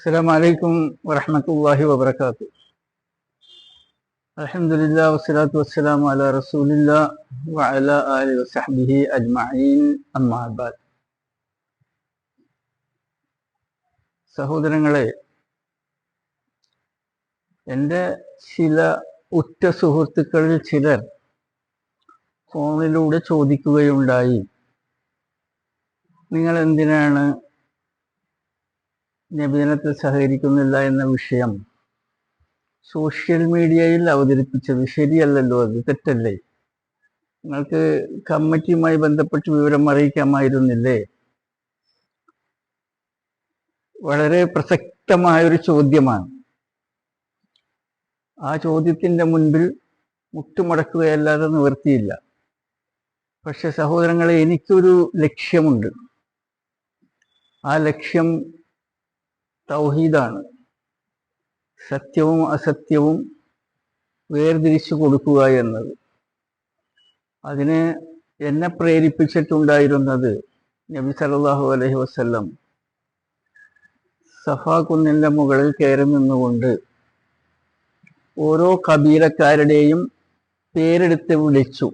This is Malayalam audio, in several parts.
അസ്സലാമു അലൈക്കും വറഹ്മത്തുള്ളാഹി വബറകാതുഹു. അൽഹംദുലില്ലാഹി വസ്സലാത്തു വസ്സലാമു അലാ റസൂലില്ലാഹി വഅലാ ആലിഹി വസഹ്ബിഹി അജ്മഈൻ. അമ്മാ ബഅദ്. സഹോദരങ്ങളെ, എൻ്റെ ചില ഉറ്റ സുഹൃത്തുക്കളിൽ ചിലർ ഫോണിലൂടെ ചോദിക്കുകയുണ്ടായി, നിങ്ങൾ എന്തിനാണ് നബിദിനത്തിൽ സഹകരിക്കുന്നില്ല എന്ന വിഷയം സോഷ്യൽ മീഡിയയിൽ അവതരിപ്പിച്ചത് ശരിയല്ലല്ലോ, അത് തെറ്റല്ലേ? നിങ്ങൾക്ക് കമ്മിറ്റിയുമായി ബന്ധപ്പെട്ട് വിവരം അറിയിക്കാമായിരുന്നില്ലേ? വളരെ പ്രസക്തമായൊരു ചോദ്യമാണ്. ആ ചോദ്യത്തിൻ്റെ മുൻപിൽ മുട്ടുമടക്കുകയല്ലാതെ നിവൃത്തിയില്ല. പക്ഷെ സഹോദരങ്ങളെ, എനിക്കൊരു ലക്ഷ്യമുണ്ട്. ആ ലക്ഷ്യം തൗഹീദാണ്. സത്യവും അസത്യവും വേർതിരിച്ചു കൊടുക്കുക എന്നത്. അതിന് എന്നെ പ്രേരിപ്പിച്ചിട്ടുണ്ടായിരുന്നത് നബി സല്ലല്ലാഹു അലൈഹി വസല്ലം സഫാ കുന്നിൻ്റെ മുകളിൽ കയറി നിന്നുകൊണ്ട് ഓരോ കബീലക്കാരുടെയും പേരെടുത്ത് വിളിച്ചു.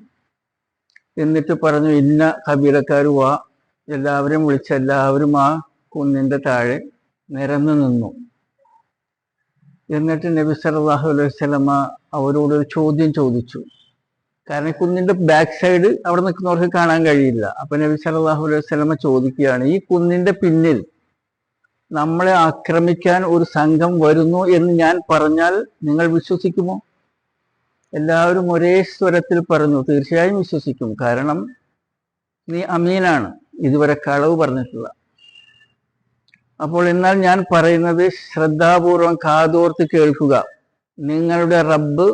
എന്നിട്ട് പറഞ്ഞു, ഇന്ന കബീലക്കാർ വാ. എല്ലാവരും വിളിച്ച എല്ലാവരും ആ കുന്നിൻ്റെ താഴെ നിരന്നു നിന്നു. എന്നിട്ട് നബി സല്ലല്ലാഹു അലൈഹി വസല്ലമ അവരോടൊരു ചോദ്യം ചോദിച്ചു. കാരണം കുന്നിൻ്റെ ബാക്ക് സൈഡ് അവിടെ നിൽക്കുന്നവർക്ക് കാണാൻ കഴിയില്ല. അപ്പൊ നബി സല്ലല്ലാഹു അലൈഹി വസല്ലമ ചോദിക്കുകയാണ്, ഈ കുന്നിൻ്റെ പിന്നിൽ നമ്മളെ ആക്രമിക്കാൻ ഒരു സംഘം വരുന്നു എന്ന് ഞാൻ പറഞ്ഞാൽ നിങ്ങൾ വിശ്വസിക്കുമോ? എല്ലാവരും ഒരേ സ്വരത്തിൽ പറഞ്ഞു, തീർച്ചയായും വിശ്വസിക്കും. കാരണം നീ അമീനാണ്, ഇതുവരെ കളവ് പറഞ്ഞിട്ടില്ല. അപ്പോൾ എന്നാൽ ഞാൻ പറയുന്നത് ശ്രദ്ധാപൂർവം കാതോർത്ത് കേൾക്കുക. നിങ്ങളുടെ റബ്ബ്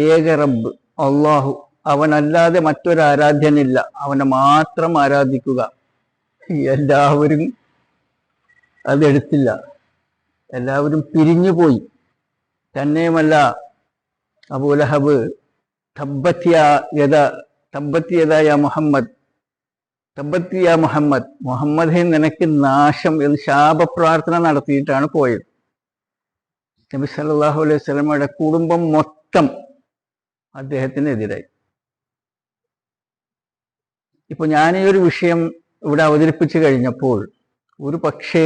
ഏക റബ്ബ് അള്ളാഹു. അവനല്ലാതെ മറ്റൊരു ആരാധ്യനില്ല. അവനെ മാത്രം ആരാധിക്കുക. എല്ലാവരും അതെടുത്തില്ല. എല്ലാവരും പിരിഞ്ഞുപോയി. തന്നെയുമല്ല, അബൂലഹബ് തബ്ബത്തിയതായ മുഹമ്മദ്, മുഹമ്മദേ നിനക്ക് നാശം എന്ന് ശാപപ്രാർത്ഥന നടത്തിയിട്ടാണ് പോയത്. നബി സല്ലല്ലാഹു അലൈഹി വസല്ലമയുടെ കുടുംബം മൊത്തം അദ്ദേഹത്തിനെതിരായി. ഇപ്പൊ ഞാൻ ഈ ഒരു വിഷയം ഇവിടെ അവതരിപ്പിച്ചു കഴിഞ്ഞപ്പോൾ ഒരു പക്ഷേ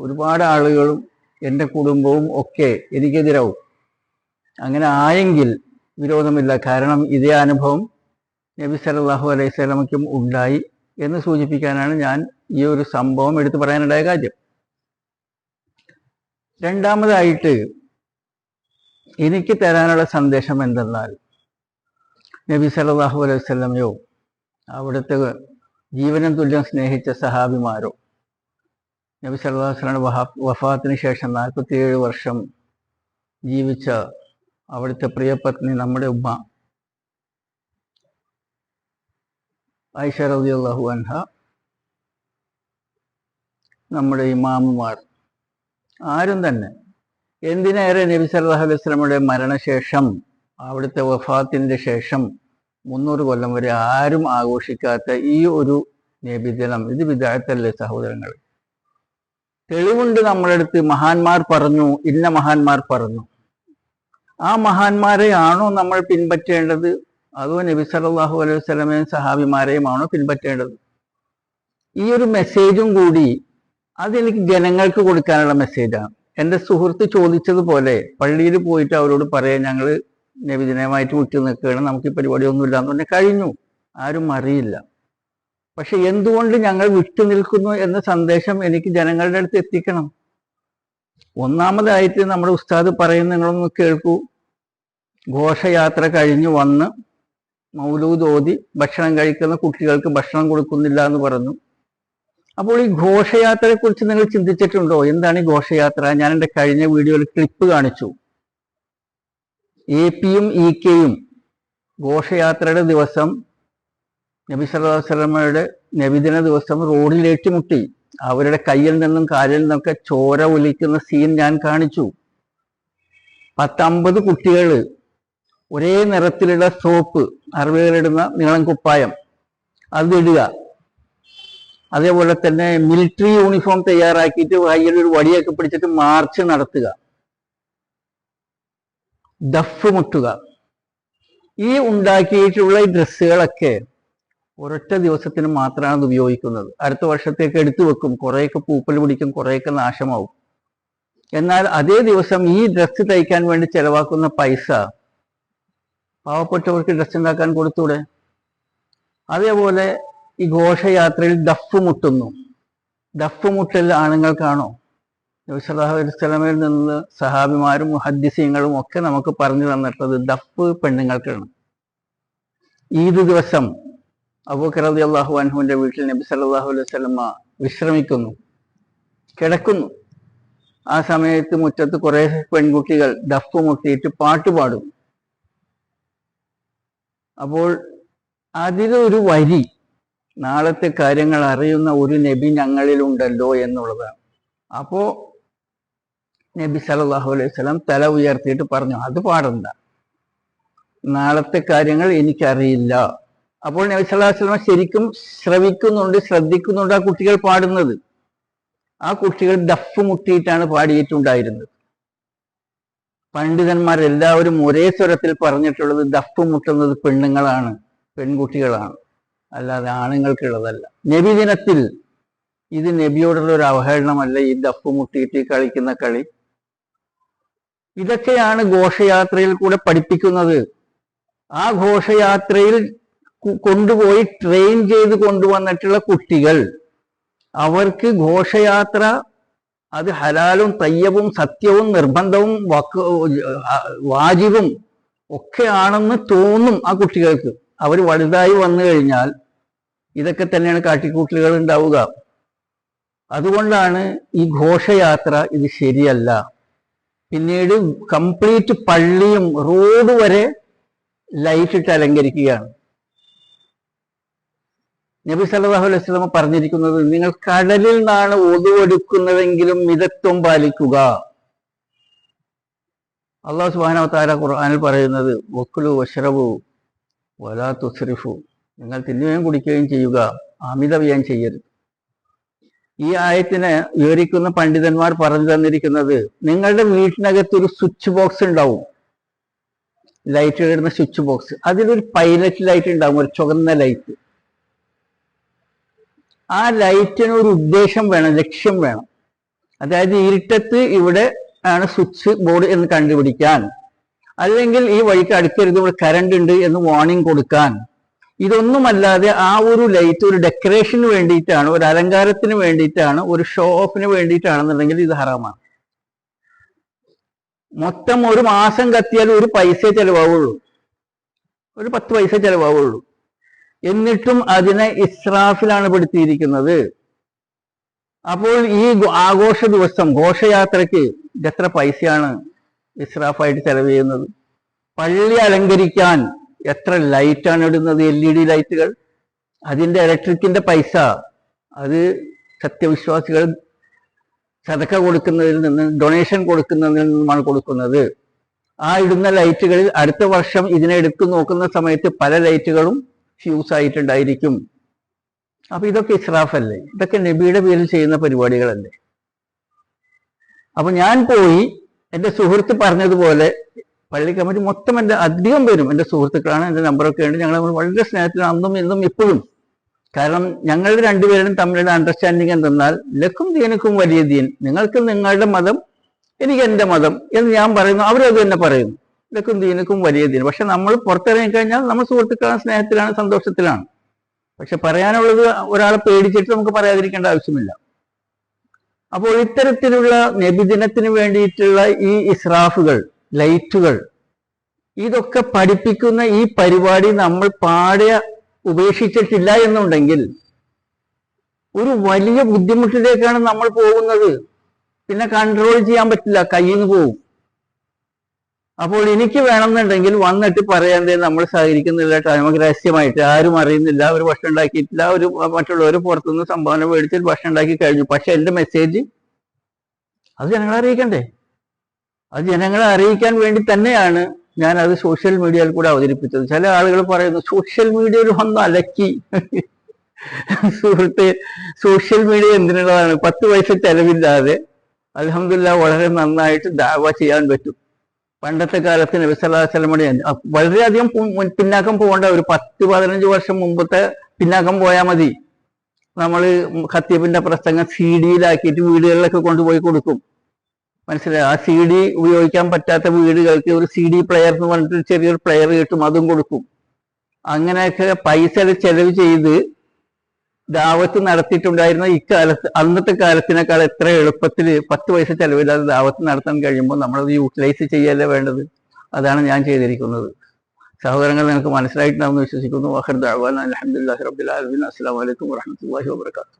ഒരുപാട് ആളുകളും എൻ്റെ കുടുംബവും ഒക്കെ എനിക്കെതിരാവും. അങ്ങനെ ആയെങ്കിൽ വിരോധമില്ല. കാരണം ഇതേ അനുഭവം നബി സല്ലല്ലാഹു അലൈഹി വസല്ലമയ്ക്കും ഉണ്ടായി എന്ന് സൂചിപ്പിക്കാനാണ് ഞാൻ ഈ ഒരു സംഭവം എടുത്തു പറയാനുണ്ടായ കാര്യം. രണ്ടാമതായിട്ട് എനിക്ക് തരാനുള്ള സന്ദേശം എന്തെന്നാൽ, നബി സല്ലല്ലാഹു അലൈഹി വസല്ലമയോ അവിടുത്തെ ജീവനം തുല്യം സ്നേഹിച്ച സഹാബിമാരോ, നബി സല്ലല്ലാഹു അലൈഹി വസല്ലമയുടെ വഫാത്തിന് ശേഷം 47 വർഷം ജീവിച്ച അവിടുത്തെ പ്രിയപത്നി നമ്മുടെ ഉമ്മ ആയിഷ റളിയല്ലാഹു അൻഹ, നമ്മുടെ ഇമാമുമാർ, ആരും തന്നെ, എന്തിനേറെ നബി സല്ലല്ലാഹു അലൈഹി വസല്ലമയുടെ മരണശേഷം, അവിടുത്തെ വഫാത്തിൻ്റെ ശേഷം 300 കൊല്ലം വരെ ആരും ആഘോഷിക്കാത്ത ഈ ഒരു നബിദിനം, ഇത് ബിദ്അത്തല്ലേ സഹോദരങ്ങൾ? തെളിവുണ്ട് നമ്മുടെ അടുത്ത്. മഹാന്മാർ പറഞ്ഞു, ഇന്ന മഹാന്മാർ പറഞ്ഞു. ആ മഹാന്മാരെയാണോ നമ്മൾ പിൻപറ്റേണ്ടത്, അതോ നബി സല്ലല്ലാഹു അലൈഹി വസല്ലമയും സഹാബിമാരെയുമാണോ പിൻപറ്റേണ്ടത്? ഈ ഒരു മെസ്സേജും കൂടി അതെനിക്ക് ജനങ്ങൾക്ക് കൊടുക്കാനുള്ള മെസ്സേജാണ്. എൻ്റെ സുഹൃത്ത് ചോദിച്ചതുപോലെ പള്ളിയിൽ പോയിട്ട് അവരോട് പറയാം, ഞങ്ങൾ നബിദിനമായിട്ട് വിട്ടു നിൽക്കുകയാണ്, നമുക്ക് ഈ പരിപാടിയൊന്നുമില്ല എന്ന് പറഞ്ഞാൽ കഴിഞ്ഞു, ആരും അറിയില്ല. പക്ഷെ എന്തുകൊണ്ട് ഞങ്ങൾ വിട്ടു നിൽക്കുന്നു എന്ന സന്ദേശം എനിക്ക് ജനങ്ങളുടെ അടുത്ത് എത്തിക്കണം. ഒന്നാമതായിട്ട് നമ്മുടെ ഉസ്താദ് പറയുന്ന, നിങ്ങളൊന്ന് കേൾക്കൂ. ഘോഷയാത്ര കഴിഞ്ഞു വന്ന് മൗലൂദ് ഓതി ഭക്ഷണം കഴിക്കുന്ന കുട്ടികൾക്ക് ഭക്ഷണം കൊടുക്കുന്നില്ല എന്ന് പറഞ്ഞു. അപ്പോൾ ഈ ഘോഷയാത്രയെക്കുറിച്ച് നിങ്ങൾ ചിന്തിച്ചിട്ടുണ്ടോ? എന്താണ് ഈ ഘോഷയാത്ര? ഞാൻ എൻ്റെ കഴിഞ്ഞ വീഡിയോയിൽ ക്ലിപ്പ് കാണിച്ചു. AP-യും EK-യും ഘോഷയാത്രയുടെ ദിവസം, നബി സല്ലല്ലാഹു അലൈഹി വസല്ലമയുടെ നബിദിന ദിവസം റോഡിൽ ഏറ്റുമുട്ടി. അവരുടെ കയ്യിൽ നിന്നും കാലിൽ നിന്നൊക്കെ ചോര ഒലിക്കുന്ന സീൻ ഞാൻ കാണിച്ചു. 10-50 കുട്ടികൾ ഒരേ നിറത്തിലുള്ള സോപ്പ്, അറബികളിടുന്ന നീളം കുപ്പായം, അതിടുക. അതേപോലെ തന്നെ മിലിറ്ററി യൂണിഫോം തയ്യാറാക്കിയിട്ട് കയ്യിൽ ഒരു വടിയൊക്കെ പിടിച്ചിട്ട് മാർച്ച് നടത്തുക, ദഫ് മുട്ടുക. ഈ ഉണ്ടാക്കിയിട്ടുള്ള ഈ ഡ്രസ്സുകളൊക്കെ ഒരൊറ്റ ദിവസത്തിന് മാത്രമാണ് അത് ഉപയോഗിക്കുന്നത്. അടുത്ത വർഷത്തേക്ക് എടുത്തു വെക്കും, കുറേയൊക്കെ പൂപ്പൽ പിടിക്കും, കുറേയൊക്കെ നാശമാവും. എന്നാൽ അതേ ദിവസം ഈ ഡ്രസ്സ് തയ്ക്കാൻ വേണ്ടി ചെലവാക്കുന്ന പൈസ പാവപ്പെട്ടവർക്ക് ഡ്രസ്സ് ഉണ്ടാക്കാൻ കൊടുത്തൂടെ? അതേപോലെ ഈ ഘോഷയാത്രയിൽ ദഫ് മുട്ടുന്നു. ദഫ് മുട്ടൽ ആണുങ്ങൾക്കാണോ? നബി സല്ലല്ലാഹു അലൈഹി വസല്ലമയിൽ നിന്ന് സഹാബിമാരും മുഹദ്ദിസീങ്ങളും ഒക്കെ നമുക്ക് പറഞ്ഞു തന്നിട്ടുള്ളത് ദഫ് പെണ്ണുങ്ങൾക്കാണ്. ഈദ് ദിവസം അബൂബക്കർ റളിയല്ലാഹു അൻഹുവിന്റെ വീട്ടിൽ നബി സല്ലല്ലാഹു അലൈഹി വസല്ലമ വിശ്രമിക്കുന്നു, കിടക്കുന്നു. ആ സമയത്ത് മുറ്റത്ത് കുറെ പെൺകുട്ടികൾ ദഫ് മുട്ടിയിട്ട് പാട്ട് പാടും. അപ്പോൾ അതിലൊരു വരി നാളത്തെ കാര്യങ്ങൾ അറിയുന്ന ഒരു നബി ഞങ്ങളിലുണ്ടല്ലോ എന്നുള്ളതാണ്. അപ്പോ നബി സല്ലല്ലാഹു അലൈഹി വസല്ലം തല ഉയർത്തിയിട്ട് പറഞ്ഞു, അത് പാടണ്ട, നാളത്തെ കാര്യങ്ങൾ എനിക്കറിയില്ല. അപ്പോൾ നബി സല്ലല്ലാഹു അലൈഹി വസല്ലം ശരിക്കും ശ്രവിക്കുന്നുണ്ട്, ശ്രദ്ധിക്കുന്നുണ്ട് ആ കുട്ടികൾ പാടുന്നത്. ആ കുട്ടികൾ ദഫ് മുട്ടിയിട്ടാണ് പാടിയിട്ടുണ്ടായിരുന്നത്. പണ്ഡിതന്മാരെല്ലാവരും ഒരേ സ്വരത്തിൽ പറഞ്ഞിട്ടുള്ളത് ദഫ് മുട്ടുന്നത് പെണ്ണുങ്ങളാണ്, പെൺകുട്ടികളാണ്, അല്ലാതെ ആണുങ്ങൾക്കുള്ളതല്ല. നബി ദിനത്തിൽ ഇത് നബിയോടുള്ള ഒരു അവഹേളനമല്ല ഈ ദഫ് മുട്ടിയിട്ട് കളിക്കുന്ന കളി. ഇതൊക്കെയാണ് ഘോഷയാത്രയിൽ കൂടെ പഠിപ്പിക്കുന്നത്. ആ ഘോഷയാത്രയിൽ കൊണ്ടുപോയി ട്രെയിൻ ചെയ്ത് കൊണ്ടുവന്നിട്ടുള്ള കുട്ടികൾ, അവർക്ക് ഘോഷയാത്ര അത് ഹലാലും തയ്യബും സത്യവും നിർബന്ധവും വാജിബും ഒക്കെ ആണെന്ന് തോന്നും ആ കുട്ടികൾക്ക്. അവർ വലുതായി വന്നു കഴിഞ്ഞാൽ ഇതൊക്കെ തന്നെയാണ് കാട്ടിക്കൂട്ടലുകൾ ഉണ്ടാവുക. അതുകൊണ്ടാണ് ഈ ഘോഷയാത്ര ഇത് ശരിയല്ല. പിന്നീട് കംപ്ലീറ്റ് പള്ളിയും റോഡ് വരെ ലൈറ്റ് ഇട്ട് അലങ്കരിക്കുകയാണ്. നബി സല്ലല്ലാഹു അലൈഹി വസല്ലം പറഞ്ഞിരിക്കുന്നത്, നിങ്ങൾ കടലിൽ നിന്നാണ് ഒതുവെടുക്കുന്നതെങ്കിലും മിതത്വം പാലിക്കുക. അല്ലാഹു സുബ്ഹാനഹു വ തആല ഖുർആനിൽ പറയുന്നത്, വക്കുലു വശ്റബു വലാ തുസ്രിഫു, നിങ്ങൾ തിന്നുകയും കുടിക്കുകയും ചെയ്യുക, അമിതവ്യയം ചെയ്യരുത്. ഈ ആയത്തിനെ വിവരിക്കുന്ന പണ്ഡിതന്മാർ പറഞ്ഞു തന്നിരിക്കുന്നത്, നിങ്ങളുടെ വീട്ടിനകത്ത് ഒരു സ്വിച്ച് ബോക്സ് ഉണ്ടാവും, ലൈറ്റ് ഇടുന്ന സ്വിച്ച് ബോക്സ്. അതിലൊരു പൈലറ്റ് ലൈറ്റ് ഉണ്ടാവും, ഒരു ചുവന്ന ലൈറ്റ്. ആ ലൈറ്റിന് ഒരു ഉദ്ദേശം വേണം, ലക്ഷ്യം വേണം. അതായത് ഇരുട്ടത്ത് ഇവിടെ ആണ് സ്വിച്ച് ബോർഡ് എന്ന് കണ്ടുപിടിക്കാൻ, അല്ലെങ്കിൽ ഈ വഴിക്ക് അടുക്കരുത്, ഇവിടെ കറണ്ട് ഉണ്ട് എന്ന് വാർണിംഗ് കൊടുക്കാൻ. ഇതൊന്നുമല്ലാതെ ആ ഒരു ലൈറ്റ് ഒരു ഡെക്കറേഷന് വേണ്ടിയിട്ടാണ്, ഒരു അലങ്കാരത്തിന് വേണ്ടിയിട്ടാണ്, ഒരു ഷോ ഓഫിന് വേണ്ടിയിട്ടാണെന്നുണ്ടെങ്കിൽ ഇത് ഹറാമാണ്. മൊത്തം ഒരു മാസം കത്തിയാൽ ഒരു പൈസ ചെലവാവുള്ളൂ, ഒരു 10 പൈസ ചെലവാവുള്ളൂ. എന്നിട്ടും അതിനെ ഇസ്രാഫിലാണ് പെടുത്തിയിരിക്കുന്നത്. അപ്പോൾ ഈ ആഘോഷ ദിവസം ഘോഷയാത്രയ്ക്ക് എത്ര പൈസയാണ് ഇസ്രാഫായിട്ട് ചെലവ് ചെയ്യുന്നത്? പള്ളി അലങ്കരിക്കാൻ എത്ര ലൈറ്റാണ് ഇടുന്നത്, LED ലൈറ്റുകൾ. അതിൻ്റെ ഇലക്ട്രിക്കിന്റെ പൈസ അത് സത്യവിശ്വാസികൾ സദക്ക കൊടുക്കുന്നതിൽ നിന്ന്, ഡൊണേഷൻ കൊടുക്കുന്നതിൽ നിന്നുമാണ് കൊടുക്കുന്നത്. ആ ഇടുന്ന ലൈറ്റുകളിൽ അടുത്ത വർഷം ഇതിനെ എടുത്തു നോക്കുന്ന സമയത്ത് പല ലൈറ്റുകളും ഫ്യൂസ് ആയിട്ടുണ്ടായിരിക്കും. അപ്പൊ ഇതൊക്കെ ഇസ്രാഫല്ലേ? ഇതൊക്കെ നബിയുടെ പേരിൽ ചെയ്യുന്ന പരിപാടികളല്ലേ? അപ്പൊ ഞാൻ പോയി എൻ്റെ സുഹൃത്ത് പറഞ്ഞതുപോലെ പള്ളി കമ്മിറ്റി മൊത്തം എൻ്റെ അധികം പേരും എൻ്റെ സുഹൃത്തുക്കളാണ്, എൻ്റെ നമ്പറൊക്കെ ഉണ്ട്. ഞങ്ങൾ വളരെ സ്നേഹത്തിലാണ് അന്നും ഇന്നും ഇപ്പോഴും. കാരണം ഞങ്ങൾ രണ്ടുപേരും തമ്മിലുള്ള അണ്ടർസ്റ്റാൻഡിങ് എന്തെന്നാൽ, ലക്കും ദീനക്കും വലിയ ദീൻ, നിങ്ങൾക്ക് നിങ്ങളുടെ മതം, എനിക്ക് എൻ്റെ മതം എന്ന് ഞാൻ പറയുന്നു, അവരത് തന്നെ പറയുന്നു, ലക്കും ദീനക്കും വലിയ ദീൻ. പക്ഷെ നമ്മൾ പുറത്തിറങ്ങിക്കഴിഞ്ഞാൽ നമ്മൾ സുഹൃത്തുക്കളാണ്, സ്നേഹത്തിലാണ്, സന്തോഷത്തിലാണ്. പക്ഷെ പറയാനുള്ളത് ഒരാളെ പേടിച്ചിട്ട് നമുക്ക് പറയാതിരിക്കേണ്ട ആവശ്യമില്ല. അപ്പോൾ ഇത്തരത്തിലുള്ള നബിദിനത്തിന് വേണ്ടിയിട്ടുള്ള ഈ ഇസ്രാഫുകൾ, ലൈറ്റുകൾ, ഇതൊക്കെ പഠിപ്പിക്കുന്ന ഈ പരിപാടി നമ്മൾ പാടെ ഉപേക്ഷിച്ചിട്ടില്ല എന്നുണ്ടെങ്കിൽ ഒരു വലിയ ബുദ്ധിമുട്ടിലേക്കാണ് നമ്മൾ പോകുന്നത്. പിന്നെ കൺട്രോൾ ചെയ്യാൻ പറ്റില്ല, കയ്യിൽ നിന്ന് പോകും. അപ്പോൾ എനിക്ക് വേണമെന്നുണ്ടെങ്കിൽ വന്നിട്ട് പറയാൻ നമ്മൾ സഹകരിക്കുന്നില്ല, നമുക്ക് രഹസ്യമായിട്ട് ആരും അറിയുന്നില്ല, ഒരു ഭക്ഷണം ഉണ്ടാക്കിയിട്ടില്ല, ഒരു മറ്റുള്ളവർ പുറത്തുനിന്ന് സംഭാവന മേടിച്ചിട്ട് ഭക്ഷണം ഉണ്ടാക്കി കഴിഞ്ഞു. പക്ഷെ എൻ്റെ മെസ്സേജ് അത് ജനങ്ങളെ അറിയിക്കണ്ടേ? അത് ജനങ്ങളെ അറിയിക്കാൻ വേണ്ടി തന്നെയാണ് ഞാൻ അത് സോഷ്യൽ മീഡിയയിൽ കൂടെ അവതരിപ്പിച്ചത്. ചില ആളുകൾ പറയുന്നു സോഷ്യൽ മീഡിയയിൽ വന്ന് അലക്കി സുഹൃത്ത്, സോഷ്യൽ മീഡിയ എന്തിനുള്ളതാണ്? 10 പൈസ ചെലവില്ലാതെ അൽഹംദുലില്ലാഹ് വളരെ നന്നായിട്ട് ദഅവ ചെയ്യാൻ പറ്റും. പണ്ടത്തെ കാലത്ത് നബി സല്ലല്ലാഹു അലൈഹി വസല്ലമയുടെ വളരെയധികം പിന്നാക്കം പോകേണ്ട, ഒരു 10-15 വർഷം മുമ്പത്തെ പിന്നാക്കം പോയാൽ മതി. നമ്മൾ ഖത്തീബിന്റെ പ്രസംഗം CD-യിലാക്കിയിട്ട് വീടുകളിലൊക്കെ കൊണ്ടുപോയി കൊടുക്കും. മനസ്സിലായി? ആ CD ഉപയോഗിക്കാൻ പറ്റാത്ത വീടുകൾക്ക് ഒരു CD പ്ലെയർ എന്ന് പറഞ്ഞിട്ട് ചെറിയൊരു പ്ലെയർ കിട്ടും, അതും കൊടുക്കും. അങ്ങനെയൊക്കെ പൈസ ചെലവ് ചെയ്ത് ദാവത്ത് നടത്തിയിട്ടുണ്ടായിരുന്ന ഇക്കാലത്ത്, അന്നത്തെ കാലത്തിനേക്കാൾ എത്ര എളുപ്പത്തിൽ 10 പൈസ ചെലവില്ലാതെ ദാവത്ത് നടത്താൻ കഴിയുമ്പോൾ നമ്മളത് യൂട്ടിലൈസ് ചെയ്യല്ലേ വേണ്ടത്. അതാണ് ഞാൻ ചെയ്തിരിക്കുന്നത്. സഹോദരങ്ങൾ, നിങ്ങൾക്ക് മനസ്സിലായിട്ടുണ്ടാവുമെന്ന് വിശ്വസിക്കുന്നു. വഖിർ ദഅ്വാനാ അൽഹംദുലില്ലാഹി റബ്ബിൽ ആലമീൻ. അസ്സലാമു അലൈക്കും വറഹ്മത്തുള്ളാഹി വബറകാതുഹു.